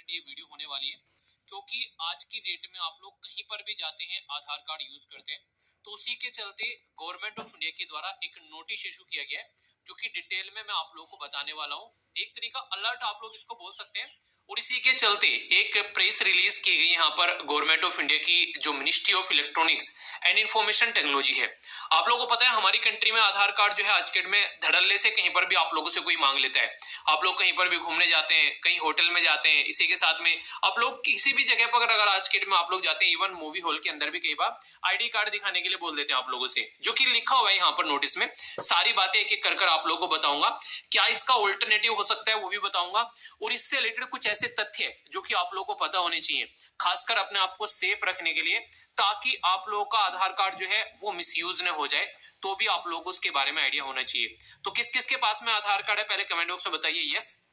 Important ये video होने वाली है, क्योंकि आज की डेट में आप लोग कहीं पर भी जाते हैं आधार कार्ड यूज करते हैं, तो उसी के चलते गवर्नमेंट ऑफ इंडिया के द्वारा एक नोटिस इशू किया गया है, जो कि डिटेल में मैं आप लोगों को बताने वाला हूँ। एक तरीका अलर्ट आप लोग इसको बोल सकते हैं। और इसी के चलते एक प्रेस रिलीज की गई यहाँ पर गवर्नमेंट ऑफ इंडिया की, जो ministry of electronics and information technology है। आप लोगों को पता है हमारी कंट्री में आधार कार्ड जो है आज के डेट में धड़ल्ले से कहीं पर भी आप लोगों से कोई मांग लेता है। आप लोग कहीं पर भी घूमने जाते हैं, कहीं होटल में जाते हैं, इसी के साथ में आप लोग किसी भी जगह पर अगर आज के डेट में आप लोग जाते हैं, इवन मूवी हॉल के अंदर भी कई बार आईडी कार्ड दिखाने के लिए बोल देते हैं आप लोगों से, जो कि लिखा हुआ है यहाँ पर नोटिस में। सारी बातें एक एक कर आप लोगों को बताऊंगा, क्या इसका ऑल्टरनेटिव हो सकता है वो भी बताऊंगा, और इससे रिलेटेड कुछ ऐसे तथ्य जो कि आप लोगों को पता होने चाहिए, खासकर अपने आप को सेफ रखने के लिए, ताकि आप लोगों का आधार कार्ड जो है वो मिसयूज न हो जाए, तो भी आप लोगों को उसके बारे में आइडिया होना चाहिए। तो किस किस के पास में आधार कार्ड है पहले कमेंट बॉक्स में बताइए यस,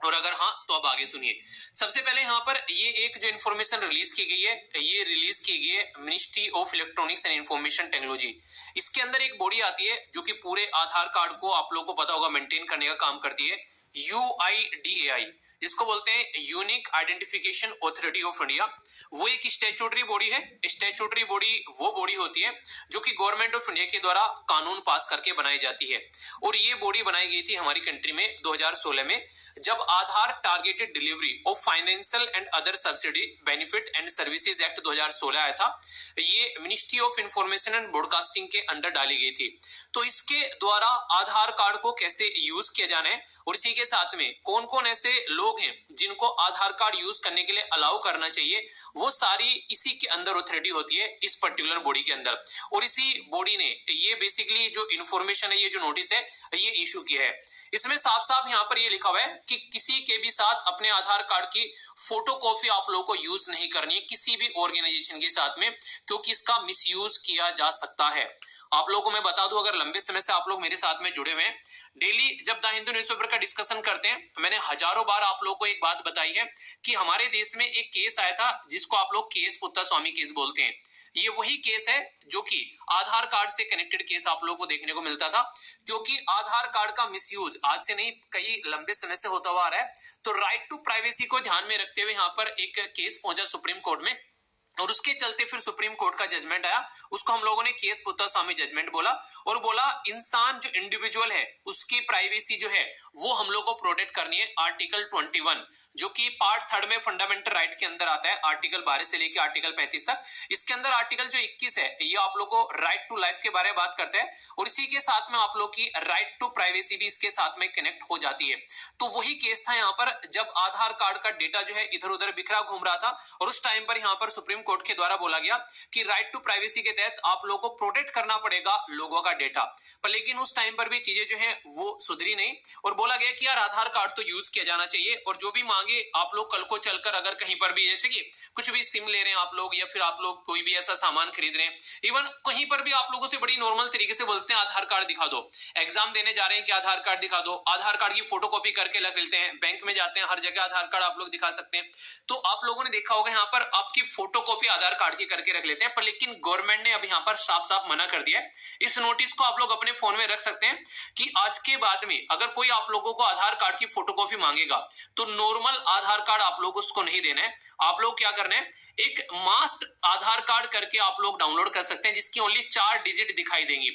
और अगर हाँ तो अब आगे सुनिए। सबसे पहले यहाँ पर ये एक जो इन्फॉर्मेशन रिलीज की गई है, ये रिलीज की गई है ministry of electronics and information technology. इसके अंदर एक बॉडी आती है जो कि पूरे आधार कार्ड को आप लोगों को पता होगा मेंटेन करने का काम करती है, UIDAI, जिसको बोलते हैं unique identification authority of India. वो एक स्टैट्यूटरी बॉडी है। स्टैट्यूटरी बॉडी वो बॉडी होती है जो कि गवर्नमेंट ऑफ इंडिया के द्वारा कानून पास करके बनाई जाती है, और ये बॉडी बनाई गई थी हमारी कंट्री में 2016 में, जब Aadhaar targeted delivery of financial and other subsidy benefit and services act 2016 आया था। ये ministry of information and broadcasting के अंडर डाली गई थी। तो इसके द्वारा आधार कार्ड को कैसे यूज किया जाना है, और इसी के साथ में कौन कौन ऐसे लोग हैं जिनको आधार कार्ड यूज करने के लिए अलाउ करना चाहिए, वो सारी इसी के अंदर अथॉरिटी होती है, इस पर्टिकुलर बॉडी के अंदर। और इसी बॉडी ने ये बेसिकली जो इंफॉर्मेशन है, ये जो नोटिस है, ये इशू किया है। इसमें साफ साफ यहाँ पर ये लिखा हुआ है कि किसी के भी साथ अपने आधार कार्ड की फोटोकॉपी आप लोगों को यूज नहीं करनी है किसी भी ऑर्गेनाइजेशन के साथ में, क्योंकि इसका मिसयूज किया जा सकता है। आप लोगों को मैं बता दूं, अगर लंबे समय से आप लोग मेरे साथ में जुड़े हुए हैं, डेली जब द हिंदू न्यूज़पेपर का डिस्कशन करते हैं, मैंने हजारों बार आप लोगों को एक बात बताई है कि हमारे देश में एक केस आया था जिसको आप लोग केस पुत्तास्वामी केस बोलते हैं। ये वही केस है जो कि आधार कार्ड से कनेक्टेड केस आप लोगों को देखने को मिलता था, क्योंकि आधार कार्ड का मिसयूज आज से नहीं कई लंबे समय से होता हुआ आ रहा है। तो राइट टू प्राइवेसी को ध्यान में रखते हुए यहाँ पर एक केस पहुंचा सुप्रीम कोर्ट में, और उसके चलते फिर सुप्रीम कोर्ट का जजमेंट आया, उसको हम लोगों ने केस पुत्तास्वामी जजमेंट बोला, और बोला इंसान जो इंडिविजुअल है उसकी प्राइवेसी जो है वो हम लोग को प्रोटेक्ट करनी है। आर्टिकल 21 जो कि पार्ट 3 में फंडामेंटल राइट के अंदर आता है, आर्टिकल 12 से लेकर आर्टिकल 35 तक। इसके अंदर आर्टिकल जो 21 है, ये आप लोग को राइट टू लाइफ के बारे में बात करता है, और इसी के साथ में आप लोग की राइट टू प्राइवेसी भी इसके साथ में कनेक्ट हो जाती है। तो वही केस था यहाँ पर, जब आधार कार्ड का डेटा जो है इधर उधर बिखरा घूम रहा था, और उस टाइम पर यहाँ पर सुप्रीम कोर्ट के द्वारा बोला गया कि राइट टू प्राइवेसी के तहत आप लोगों को प्रोटेक्ट करना पड़ेगा लोगों का डेटा। पर लेकिन उस टाइम पर भी चीजें जो है वो सुधरी नहीं, और बोला गया कि यार आधार कार्ड तो यूज किया जाना चाहिए, और जो भी मांगे आप लोग कल को चलकर अगर कहीं पर भी, जैसे कि कुछ भी सिम ले रहे हैं आप लोग, या फिर आप लोग कोई भी ऐसा सामान खरीद रहे हैं, इवन कहीं पर भी आप लोगों से बड़ी नॉर्मल तरीके से बोलते हैं आधार कार्ड दिखा दो, एग्जाम देने जा रहे हैं कि आधार कार्ड दिखा दो, आधार कार्ड की फोटोकॉपी करके रख लेते हैं, बैंक में जाते हैं हर जगह आधार कार्ड आप लोग दिखा सकते हैं। तो आप लोगों ने देखा होगा यहाँ पर आपकी फोटोकॉपी आधार कार्ड की करके रख लेते हैं, पर लेकिन गवर्नमेंट ने अब यहाँ पर साफ साफ मना कर दिया है। इस नोटिस को आप लोग अपने फोन में रख सकते हैं कि आज के बाद में अगर कोई आप लोगों को आधार कार्ड की फोटोकॉपी मांगेगा तो नॉर्मल आधार कार्ड आप लोग उसको नहीं देना है। आप लोग क्या करना है, एक मास्क आधार कार्ड करके आप लोग डाउनलोड कर सकते हैं, जिसकी ओनली 4 डिजिट दिखाई देंगी।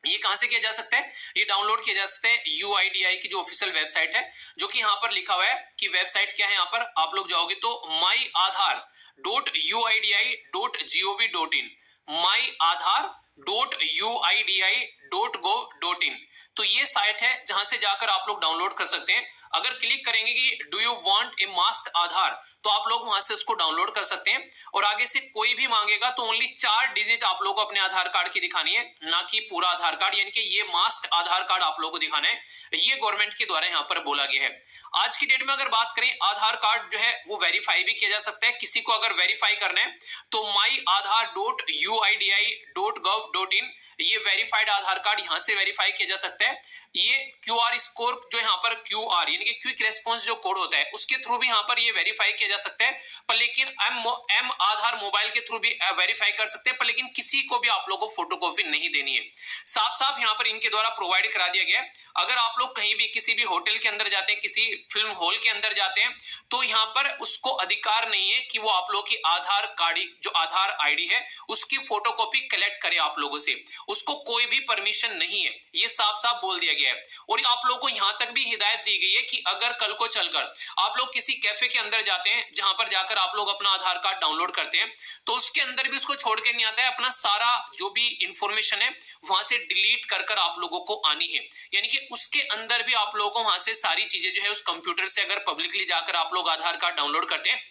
ये कहां से किया जा सकता है, ये डाउनलोड किया जा सकता है UIDAI की जो ऑफिशियल वेबसाइट है, जो कि यहाँ पर लिखा हुआ है कि वेबसाइट क्या है, यहाँ पर आप लोग जाओगे तो myaadhar.uidi.gov.in, myaadhar.uidi.gov.in। तो ये साइट है जहां से जाकर आप लोग डाउनलोड कर सकते हैं। अगर क्लिक करेंगे कि do you want a mask Aadhaar, तो आप लोग वहां से उसको डाउनलोड कर सकते हैं, और आगे से कोई भी मांगेगा तो ओनली 4 डिजिट आप लोग को अपने आधार कार्ड की दिखानी है, ना कि पूरा आधार कार्ड, यानी कि ये मास्क आधार कार्ड आप लोग को दिखाना है। ये गवर्नमेंट के द्वारा यहाँ पर बोला गया है। आज की डेट में अगर बात करें, आधार कार्ड जो है वो वेरीफाई भी किया जा सकता है। किसी को अगर वेरीफाई करना है तो myaadhar.uidi.gov.in ये वेरीफाइड आधार कार्ड यहाँ से वेरीफाई किया जा सकता है। ये QR स्कोर जो यहाँ पर QR यानी कि क्विक रेस्पॉन्स जो कोड होता है उसके थ्रू भी यहाँ पर ये वेरीफाई किया जा सकता है, पर लेकिन एम आधार मोबाइल के थ्रू भी वेरीफाई कर सकते हैं, पर लेकिन किसी को भी आप लोगों को फोटोकॉपी नहीं देनी है। साफ साफ यहाँ पर इनके द्वारा प्रोवाइड करा दिया गया है। अगर आप लोग कहीं भी किसी भी होटल के अंदर जाते हैं, किसी फिल्म हॉल के अंदर जाते हैं, तो यहाँ पर उसको अधिकार नहीं है कि वो आप लोगों की आधार कार्ड जो आधार ID है उसकी फोटोकॉपी कलेक्ट करे आप लोगों से, उसको कोई भी परमिशन नहीं है, ये साफ साफ बोल दिया गया है। और आप लोगों को यहाँ तक भी हिदायत दी गई है कि अगर कल को चलकर आप लोग किसी कैफे के अंदर जाते हैं जहां पर जाकर आप लोग अपना आधार कार्ड डाउनलोड करते हैं, तो उसके अंदर भी उसको छोड़ के नहीं आता है, अपना सारा जो भी इंफॉर्मेशन है वहां से डिलीट कर कर आप लोगों को आनी है। यानी कि उसके अंदर भी आप लोगों को वहां से सारी चीजें जो है उस कंप्यूटर से अगर पब्लिकली जाकर आप लोग आधार कार्ड डाउनलोड करते हैं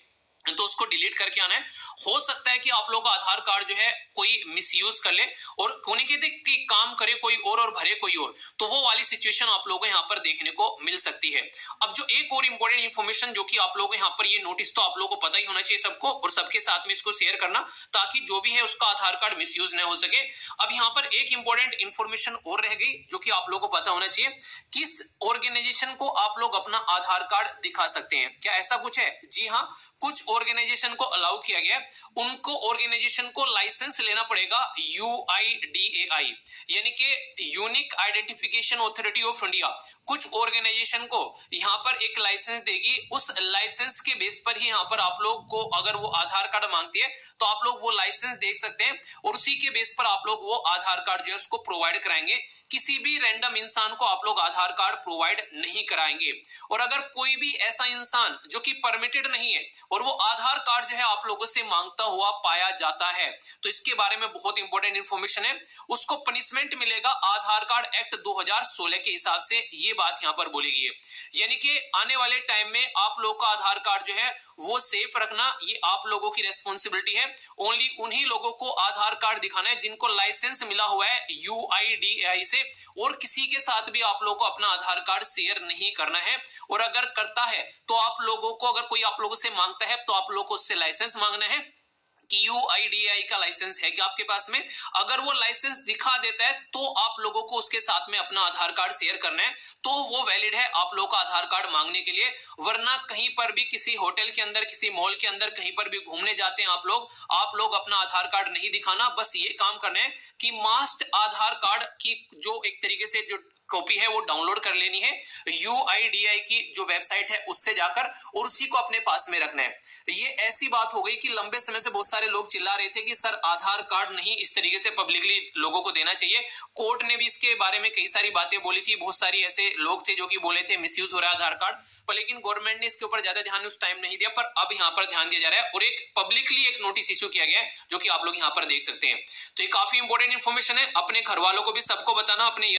तो उसको डिलीट करके आना है। हो सकता है कि आप लोग का आधार कार्ड जो है कोई मिसयूज कर ले और कोने के कि काम करे कोई और भरे कोई और, तो वो वाली सिचुएशन आप लोगों को यहाँ पर देखने को मिल सकती है। अब जो एक और इंपॉर्टेंट इंफॉर्मेशन जो कि आप लोगों को यहाँ पर ये नोटिस तो आप लोगों को पता ही होना चाहिए सबको, और सबके साथ में इसको शेयर करना ताकि जो भी है उसका आधार कार्ड मिसयूज न हो सके। अब यहाँ पर एक इंपॉर्टेंट इंफॉर्मेशन और रह गई जो कि आप लोगों को पता होना चाहिए, किस ऑर्गेनाइजेशन को आप लोग अपना आधार कार्ड दिखा सकते हैं। क्या ऐसा कुछ है? जी हाँ, कुछ ऑर्गेनाइजेशन को अलाउ किया गया, उनको ऑर्गेनाइजेशन को लाइसेंस लेना पड़ेगा UIDAI यानी कि unique identification authority of India. कुछ ऑर्गेनाइजेशन को यहाँ पर एक लाइसेंस देगी, उस लाइसेंस के बेस पर ही यहाँ पर आप लोग को अगर वो आधार कार्ड मांगती है तो आप लोग वो लाइसेंस देख सकते हैं और उसी के बेस पर आप लोग वो आधार कार्ड जो है उसको प्रोवाइड कराएंगे। किसी भी रैंडम इंसान को आप लोग आधार कार्ड प्रोवाइड नहीं कराएंगे। और अगर कोई भी ऐसा इंसान जो कि परमिटेड नहीं है और वो आधार कार्ड जो है आप लोगों से मांगता हुआ पाया जाता है, तो इसके बारे में बहुत इंपॉर्टेंट इंफॉर्मेशन है, उसको पनिशमेंट मिलेगा आधार कार्ड एक्ट 2016 के हिसाब से, ये बात यहाँ पर बोली गई है। यानी कि आने वाले टाइम में आप लोगों का आधार कार्ड जो है वो सेफ रखना ये आप लोगों की रेस्पॉन्सिबिलिटी है। ओनली उन्हीं लोगों को आधार कार्ड दिखाना है जिनको लाइसेंस मिला हुआ है UIDAI से, और किसी के साथ भी आप लोगों को अपना आधार कार्ड शेयर नहीं करना है। और अगर करता है तो आप लोगों को, अगर कोई आप लोगों से मांगता है तो आप लोगों को उससे लाइसेंस मांगना है कि UIDAI का लाइसेंस है क्या आपके पास में। अगर वो लाइसेंस दिखा देता है तो आप लोगों को उसके साथ में अपना आधार कार्ड शेयर करना है, तो वो वैलिड है आप लोगों का आधार कार्ड मांगने के लिए। वरना कहीं पर भी किसी होटल के अंदर, किसी मॉल के अंदर, कहीं पर भी घूमने जाते हैं आप लोग अपना आधार कार्ड नहीं दिखाना, बस ये काम करना है कि मास्ट आधार कार्ड की जो एक तरीके से जो कॉपी है वो डाउनलोड कर लेनी है UIDAI की जो वेबसाइट है उससे जाकर, और उसी को अपने पास में रखना है। ये ऐसी बात हो गई कि लंबे समय से बहुत सारे लोग चिल्ला रहे थे कि सर आधार कार्ड नहीं इस तरीके से पब्लिकली लोगों को देना चाहिए। कोर्ट ने भी इसके बारे में कई सारी बातें बोली थी, बहुत सारी ऐसे लोग थे जो कि बोले थे मिसयूज हो रहा है आधार कार्ड, पर लेकिन गवर्नमेंट ने इसके ऊपर ज्यादा ध्यान उस टाइम नहीं दिया, पर अब यहाँ पर ध्यान दिया जा रहा है और एक पब्लिकली एक नोटिस इश्यू किया गया है जो कि आप लोग यहाँ पर देख सकते हैं। तो ये काफी इंपॉर्टेंट इंफॉर्मेशन है, अपने घर वालों को भी सबको बताना, अपने